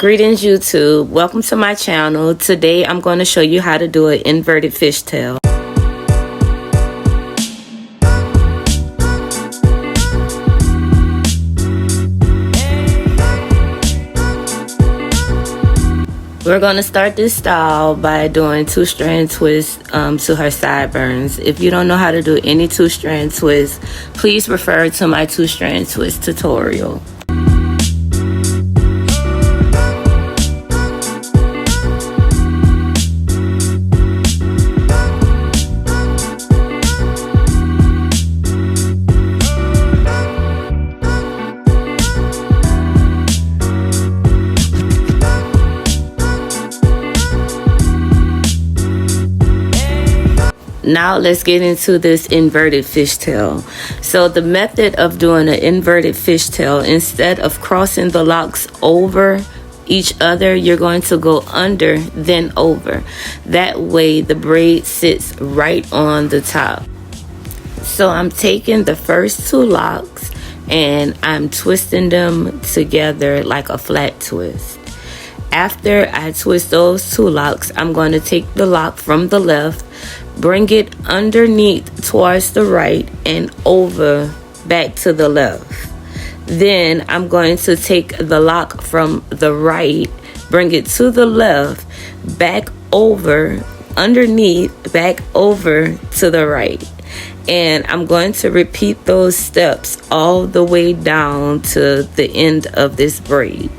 Greetings YouTube, welcome to my channel. Today I'm going to show you how to do an inverted fishtail. We're going to start this style by doing 2-strand twists to her sideburns. If you don't know how to do any 2-strand twists, please refer to my 2-strand twist tutorial. Now let's get into this inverted fishtail. So the method of doing an inverted fishtail, instead of crossing the locks over each other, you're going to go under then over. That way the braid sits right on the top. So I'm taking the first 2 locks and I'm twisting them together like a flat twist. After I twist those 2 locks, I'm going to take the lock from the left, bring it underneath towards the right and over back to the left. Then I'm going to take the lock from the right, bring it to the left, back over, underneath, back over to the right. And I'm going to repeat those steps all the way down to the end of this braid.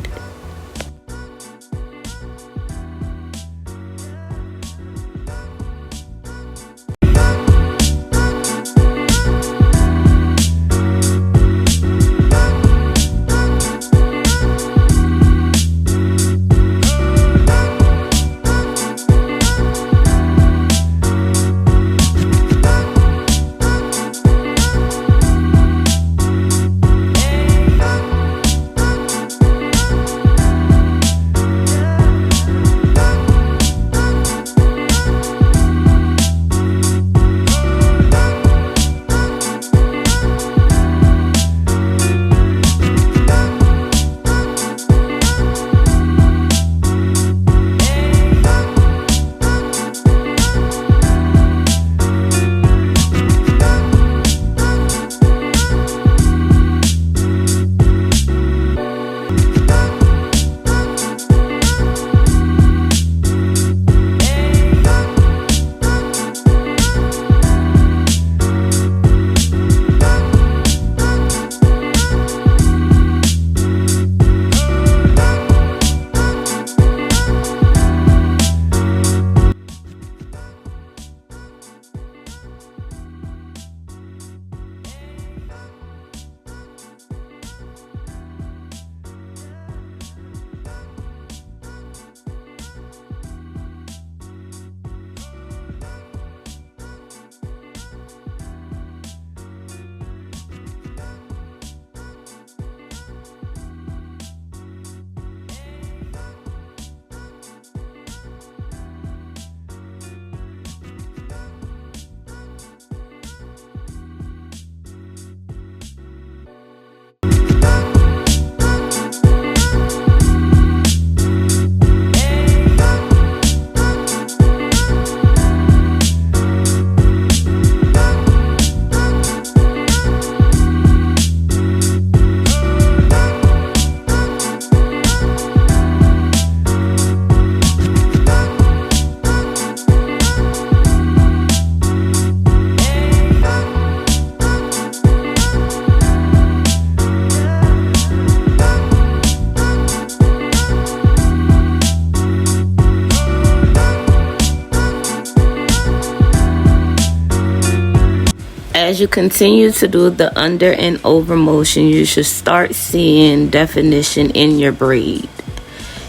As you continue to do the under and over motion, you should start seeing definition in your braid.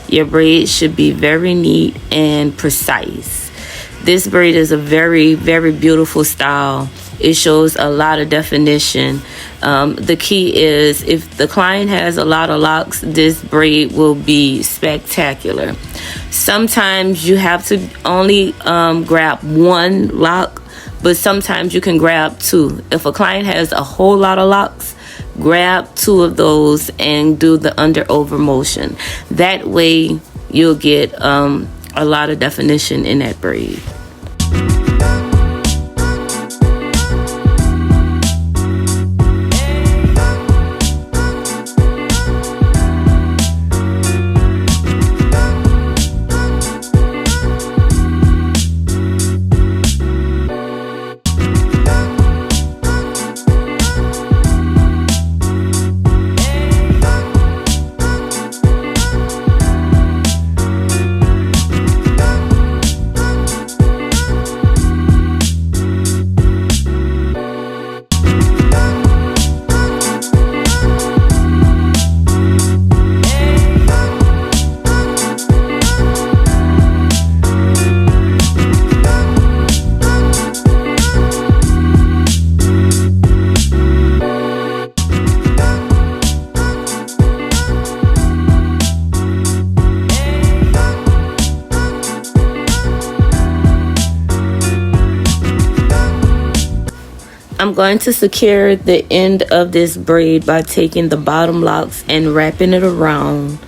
Your braid should be very neat and precise. This braid is a very, very beautiful style. It shows a lot of definition. The key is, if the client has a lot of locks, this braid will be spectacular. Sometimes you have to only grab 1 lock, but sometimes you can grab 2. If a client has a whole lot of locks, grab two of those and do the under over motion. That way you'll get a lot of definition in that braid. I'm going to secure the end of this braid by taking the bottom locks and wrapping it around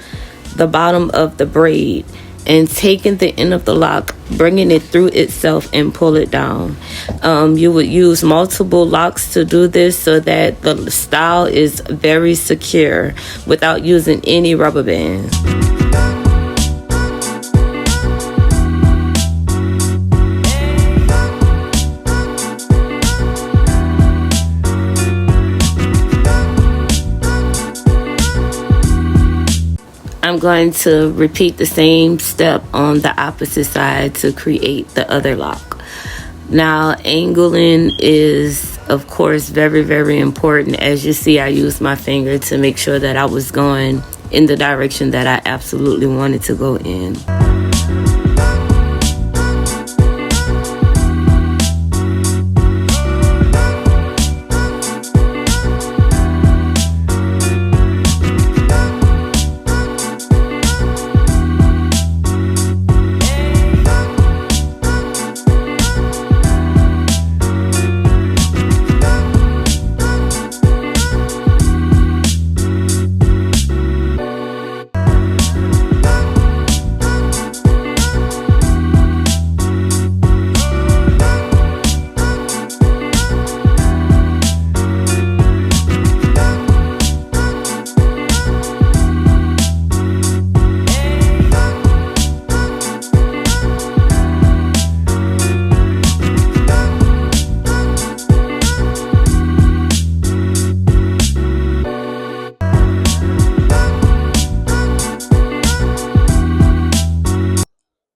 the bottom of the braid and taking the end of the lock, bringing it through itself and pull it down. You would use multiple locks to do this so that the style is very secure without using any rubber bands. I'm going to repeat the same step on the opposite side to create the other lock. Now, angling is, of course, very, very important. As you see, I used my finger to make sure that I was going in the direction that I absolutely wanted to go in.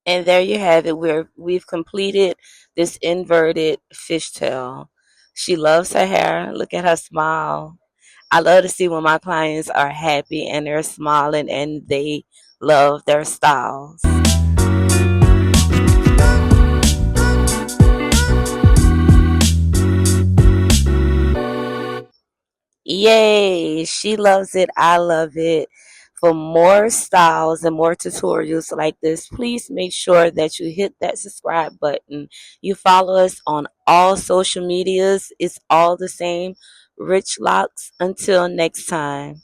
And there you have it. We've completed this inverted fishtail. She loves her hair. Look at her smile. I love to see when my clients are happy and they're smiling and they love their styles. Yay! She loves it. I love it. For more styles and more tutorials like this, please make sure that you hit that subscribe button. You follow us on all social medias. It's all the same. Richhlocs. Until next time.